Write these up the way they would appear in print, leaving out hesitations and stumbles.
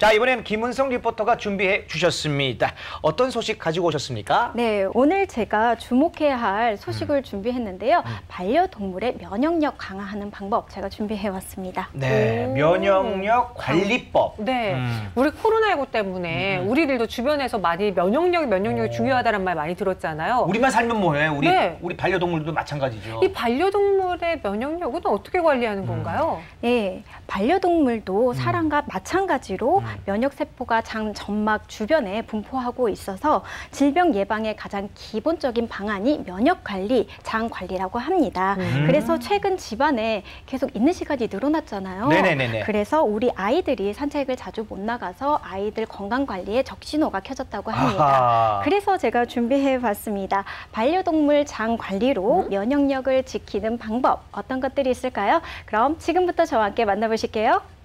자, 이번엔 김은성 리포터가 준비해 주셨습니다. 어떤 소식 가지고 오셨습니까? 네, 오늘 제가 주목해야 할 소식을 준비했는데요. 반려동물의 면역력 강화하는 방법 제가 준비해 왔습니다. 네, 면역력 관리법. 네, 우리 코로나19 때문에 우리들도 주변에서 많이 면역력이 중요하다는 말 많이 들었잖아요. 우리만 살면 뭐해? 네. 우리 반려동물도 마찬가지죠. 이 반려동물의 면역력은 어떻게 관리하는 건가요? 네, 반려동물도 사람과 마찬가지로 면역세포가 장 점막 주변에 분포하고 있어서 질병 예방의 가장 기본적인 방안이 면역관리, 장관리라고 합니다. 그래서 최근 집안에 계속 있는 시간이 늘어났잖아요. 네네네네. 그래서 우리 아이들이 산책을 자주 못 나가서 아이들 건강관리에 적신호가 켜졌다고 합니다. 아하. 그래서 제가 준비해봤습니다. 반려동물 장관리로 면역력을 지키는 방법, 어떤 것들이 있을까요? 그럼 지금부터 저와 함께 만나보실게요.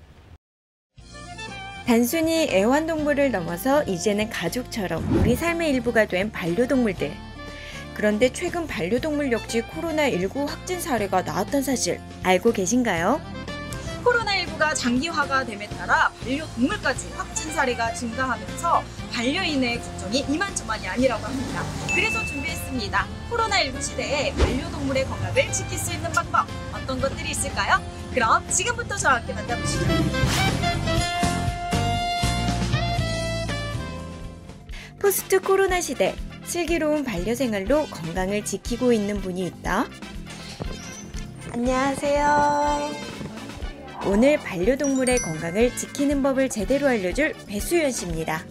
단순히 애완동물을 넘어서 이제는 가족처럼 우리 삶의 일부가 된 반려동물들. 그런데 최근 반려동물 역시 코로나19 확진 사례가 나왔던 사실 알고 계신가요? 코로나19가 장기화가 됨에 따라 반려동물까지 확진 사례가 증가하면서 반려인의 걱정이 이만저만이 아니라고 합니다. 그래서 준비했습니다. 코로나19 시대에 반려동물의 건강을 지킬 수 있는 방법 어떤 것들이 있을까요? 그럼 지금부터 저와 함께 만나보시죠. 포스트 코로나 시대, 슬기로운 반려생활로 건강을 지키고 있는 분이 있다. 안녕하세요. 오늘 반려동물의 건강을 지키는 법을 제대로 알려줄 배수연 씨입니다.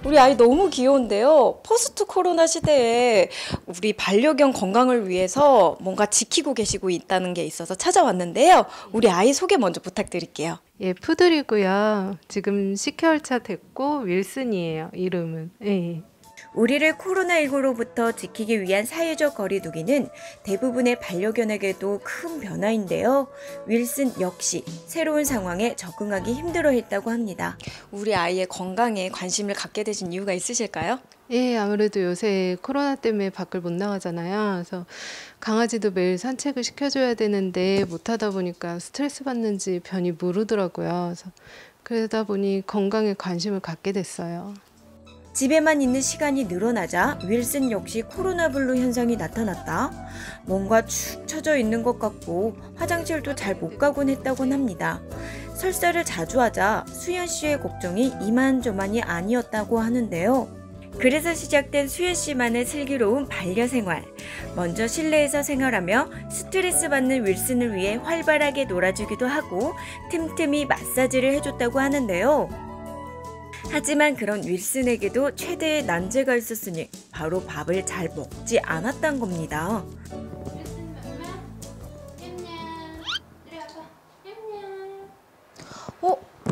우리 아이 너무 귀여운데요. 포스트 코로나 시대에 우리 반려견 건강을 위해서 뭔가 지키고 계시고 있다는 게 있어서 찾아왔는데요. 우리 아이 소개 먼저 부탁드릴게요. 예, 푸들이고요. 지금 10개월 차 됐고 윌슨이에요. 이름은. 예. 우리를 코로나19로부터 지키기 위한 사회적 거리두기는 대부분의 반려견에게도 큰 변화인데요. 윌슨 역시 새로운 상황에 적응하기 힘들어했다고 합니다. 우리 아이의 건강에 관심을 갖게 되신 이유가 있으실까요? 예, 아무래도 요새 코로나 때문에 밖을 못 나가잖아요. 그래서 강아지도 매일 산책을 시켜줘야 되는데 못하다 보니까 스트레스 받는지 변이 모르더라고요. 그래서 그러다 보니 건강에 관심을 갖게 됐어요. 집에만 있는 시간이 늘어나자 윌슨 역시 코로나 블루 현상이 나타났다. 뭔가 축 처져 있는 것 같고 화장실도 잘 못 가곤 했다곤 합니다. 설사를 자주 하자 수연 씨의 걱정이 이만저만이 아니었다고 하는데요. 그래서 시작된 수연 씨만의 슬기로운 반려생활. 먼저 실내에서 생활하며 스트레스 받는 윌슨을 위해 활발하게 놀아주기도 하고 틈틈이 마사지를 해줬다고 하는데요. 하지만 그런 윌슨에게도 최대의 난제가 있었으니 바로 밥을 잘 먹지 않았단 겁니다.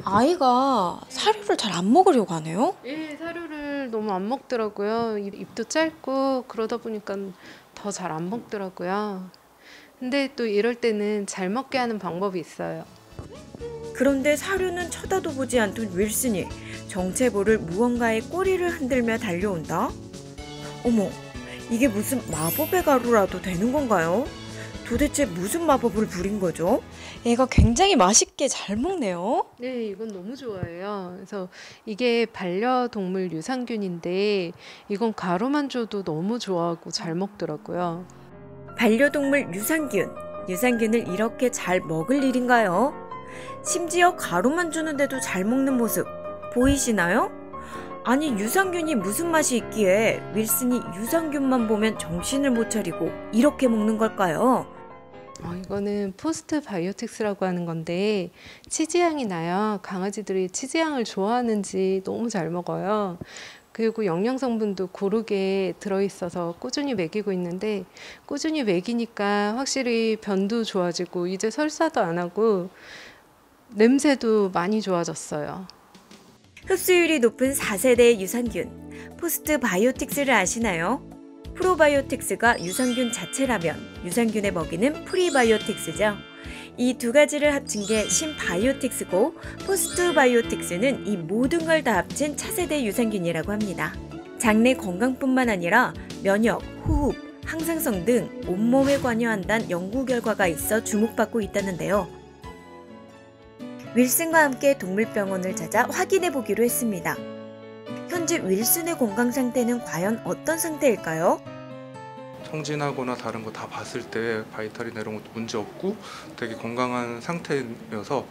아이가 사료를 잘 안 먹으려고 하네요? 예, 사료를 너무 안 먹더라고요. 입도 짧고 그러다 보니까 더 잘 안 먹더라고요. 근데 또 이럴 때는 잘 먹게 하는 방법이 있어요. 그런데 사료는 쳐다도 보지 않던 윌슨이 정체모를 무언가에 꼬리를 흔들며 달려온다? 어머, 이게 무슨 마법의 가루라도 되는 건가요? 도대체 무슨 마법을 부린 거죠? 얘가 굉장히 맛있게 잘 먹네요. 네, 이건 너무 좋아해요. 그래서 이게 반려동물 유산균인데 이건 가루만 줘도 너무 좋아하고 잘 먹더라고요. 반려동물 유산균. 유산균을 이렇게 잘 먹을 일인가요? 심지어 가루만 주는데도 잘 먹는 모습 보이시나요? 아니 유산균이 무슨 맛이 있기에 윌슨이 유산균만 보면 정신을 못 차리고 이렇게 먹는 걸까요? 이거는 포스트 바이오틱스라고 하는 건데 치즈향이 나요. 강아지들이 치즈향을 좋아하는지 너무 잘 먹어요. 그리고 영양성분도 고르게 들어있어서 꾸준히 먹이고 있는데 꾸준히 먹이니까 확실히 변도 좋아지고 이제 설사도 안 하고 냄새도 많이 좋아졌어요. 흡수율이 높은 4세대의 유산균, 포스트 바이오틱스를 아시나요? 프로바이오틱스가 유산균 자체라면 유산균에 먹이는 프리바이오틱스죠. 이 두 가지를 합친 게 신바이오틱스고 포스트 바이오틱스는 이 모든 걸 다 합친 차세대 유산균이라고 합니다. 장내 건강뿐만 아니라 면역, 호흡, 항상성 등 온몸에 관여한다는 연구 결과가 있어 주목받고 있다는데요. 윌슨과 함께 동물병원을 찾아 확인해 보기로 했습니다. 현재 윌슨의 건강 상태는 과연 어떤 상태일까요? 성진하거나 다른 거 다 봤을 때 바이탈이나 이런 것도 문제 없고 되게 건강한 상태여서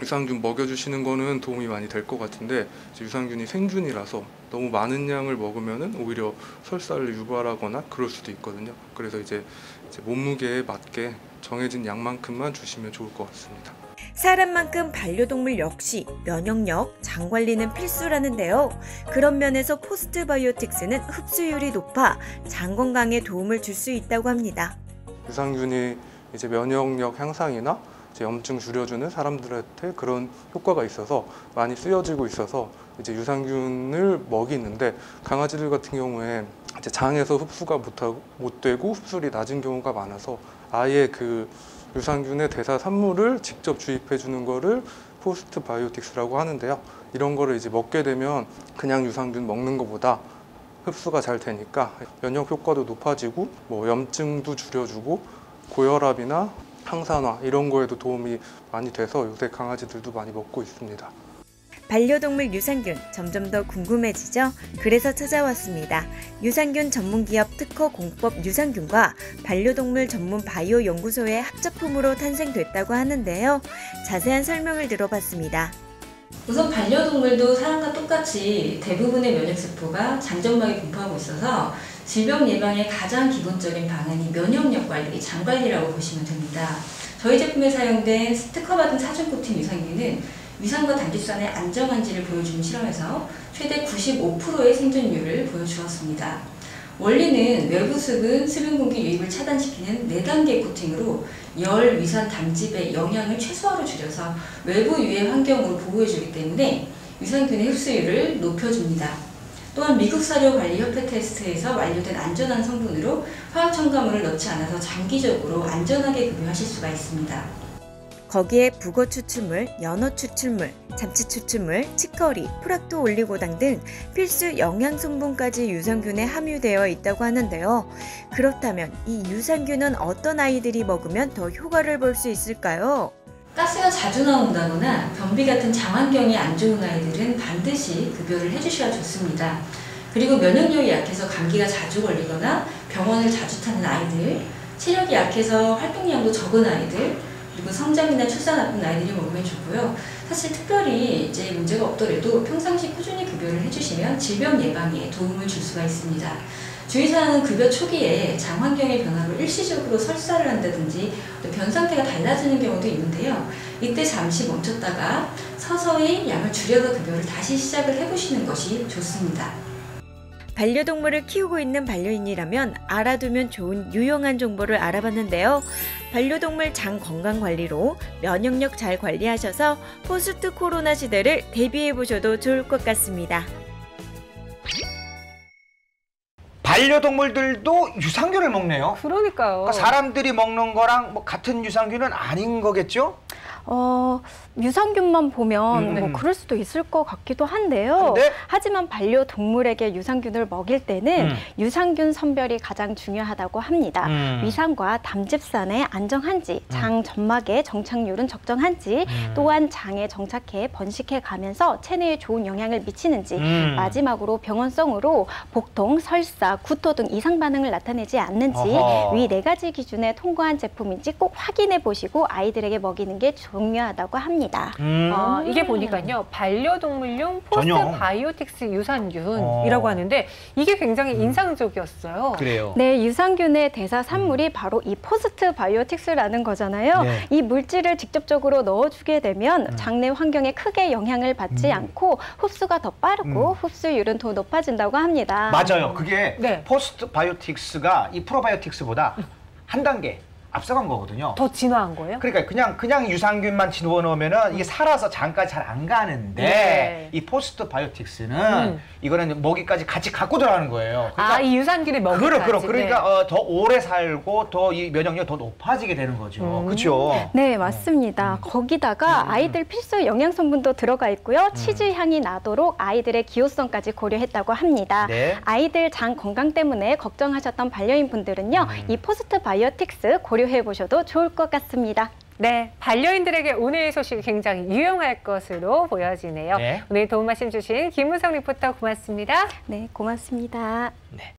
유산균 먹여주시는 거는 도움이 많이 될 것 같은데, 유산균이 생균이라서 너무 많은 양을 먹으면은 오히려 설사를 유발하거나 그럴 수도 있거든요. 그래서 이제 몸무게에 맞게 정해진 양만큼만 주시면 좋을 것 같습니다. 사람만큼 반려동물 역시 면역력, 장 관리는 필수라는데요. 그런 면에서 포스트바이오틱스는 흡수율이 높아 장 건강에 도움을 줄 수 있다고 합니다. 유산균이 이제 면역력 향상이나 이제 염증 줄여주는 사람들한테 그런 효과가 있어서 많이 쓰여지고 있어서 이제 유산균을 먹이는데, 강아지들 같은 경우에 이제 장에서 흡수가 못 되고 흡수율이 낮은 경우가 많아서 아예 그 유산균의 대사 산물을 직접 주입해 주는 거를 포스트 바이오틱스라고 하는데요. 이런 거를 이제 먹게 되면 그냥 유산균 먹는 것보다 흡수가 잘 되니까 면역 효과도 높아지고 뭐 염증도 줄여주고 고혈압이나 항산화 이런 거에도 도움이 많이 돼서 요새 강아지들도 많이 먹고 있습니다. 반려동물 유산균 점점 더 궁금해지죠? 그래서 찾아왔습니다. 유산균 전문기업 특허 공법 유산균과 반려동물 전문 바이오 연구소의 합작품으로 탄생됐다고 하는데요. 자세한 설명을 들어봤습니다. 우선 반려동물도 사람과 똑같이 대부분의 면역세포가 장점막에 분포하고 있어서 질병 예방의 가장 기본적인 방안이 면역력 관리, 장 관리라고 보시면 됩니다. 저희 제품에 사용된 특허받은 사전 코팅 유산균은 위산과 단기수산의 안정한지를 보여주는 실험에서 최대 95%의 생존율을 보여주었습니다. 원리는 외부 수분, 수분 공기 유입을 차단시키는 4단계 코팅으로 열, 위산, 담즙의 영향을 최소화로 줄여서 외부 유해 환경으로 보호해주기 때문에 유산균의 흡수율을 높여줍니다. 또한 미국 사료관리협회 테스트에서 완료된 안전한 성분으로 화학 첨가물을 넣지 않아서 장기적으로 안전하게 급여하실 수가 있습니다. 거기에 북어 추출물, 연어 추출물, 참치 추출물, 치커리, 프락토 올리고당 등 필수 영양 성분까지 유산균에 함유되어 있다고 하는데요. 그렇다면 이 유산균은 어떤 아이들이 먹으면 더 효과를 볼 수 있을까요? 가스가 자주 나온다거나 변비 같은 장 환경이 안 좋은 아이들은 반드시 급여를 해주셔야 좋습니다. 그리고 면역력이 약해서 감기가 자주 걸리거나 병원을 자주 타는 아이들, 체력이 약해서 활동량도 적은 아이들, 그리고 성장이나 출산 앞둔 아이들이 먹으면 좋고요. 사실 특별히 이제 문제가 없더라도 평상시 꾸준히 급여를 해주시면 질병 예방에 도움을 줄 수가 있습니다. 주의사항은 급여 초기에 장 환경의 변화로 일시적으로 설사를 한다든지 변 상태가 달라지는 경우도 있는데요. 이때 잠시 멈췄다가 서서히 양을 줄여서 급여를 다시 시작을 해보시는 것이 좋습니다. 반려동물을 키우고 있는 반려인이라면 알아두면 좋은 유용한 정보를 알아봤는데요. 반려동물 장 건강 관리로 면역력 잘 관리하셔서 포스트 코로나 시대를 대비해 보셔도 좋을 것 같습니다. 반려동물들도 유산균을 먹네요. 그러니까요. 그러니까 사람들이 먹는 거랑 뭐 같은 유산균은 아닌 거겠죠? 유산균만 보면 뭐 그럴 수도 있을 것 같기도 한데요. 하지만 반려동물에게 유산균을 먹일 때는 유산균 선별이 가장 중요하다고 합니다. 위산과 담즙산의 안정한지, 장 점막의 정착률은 적정한지, 또한 장에 정착해 번식해 가면서 체내에 좋은 영향을 미치는지, 마지막으로 병원성으로 복통, 설사, 구토 등 이상 반응을 나타내지 않는지 위 4가지 기준에 통과한 제품인지 꼭 확인해 보시고 아이들에게 먹이는 게 중요하다고 합니다. 이게 보니까요, 반려동물용 포스트 바이오틱스 유산균이라고 하는데 이게 굉장히 인상적이었어요. 그래요. 네, 유산균의 대사 산물이 바로 이 포스트 바이오틱스라는 거잖아요. 네. 이 물질을 직접적으로 넣어주게 되면 장내 환경에 크게 영향을 받지 않고 흡수가 더 빠르고 흡수율은 더 높아진다고 합니다. 맞아요. 그게 네. 포스트 바이오틱스가 이 프로바이오틱스보다 한 단계 앞서간 거거든요. 더 진화한 거예요? 그러니까 그냥 유산균만 집어넣으면은 이게 살아서 장까지 잘 안 가는데 네. 이 포스트 바이오틱스는 이거는 먹이까지 같이 갖고 들어가는 거예요. 그러니까 이 유산균의 먹이까지. 그러니까 더 오래 살고 더 이 면역력이 더 높아지게 되는 거죠. 그렇죠? 네, 맞습니다. 거기다가 아이들 필수 영양 성분도 들어가 있고요. 치즈 향이 나도록 아이들의 기호성까지 고려했다고 합니다. 네. 아이들 장 건강 때문에 걱정하셨던 반려인 분들은요, 이 포스트 바이오틱스 고려해 보셔도 좋을 것 같습니다. 네, 반려인들에게 오늘의 소식이 굉장히 유용할 것으로 보여지네요. 네. 오늘 도움 말씀 주신 김무성 리포터 고맙습니다. 네, 고맙습니다. 네.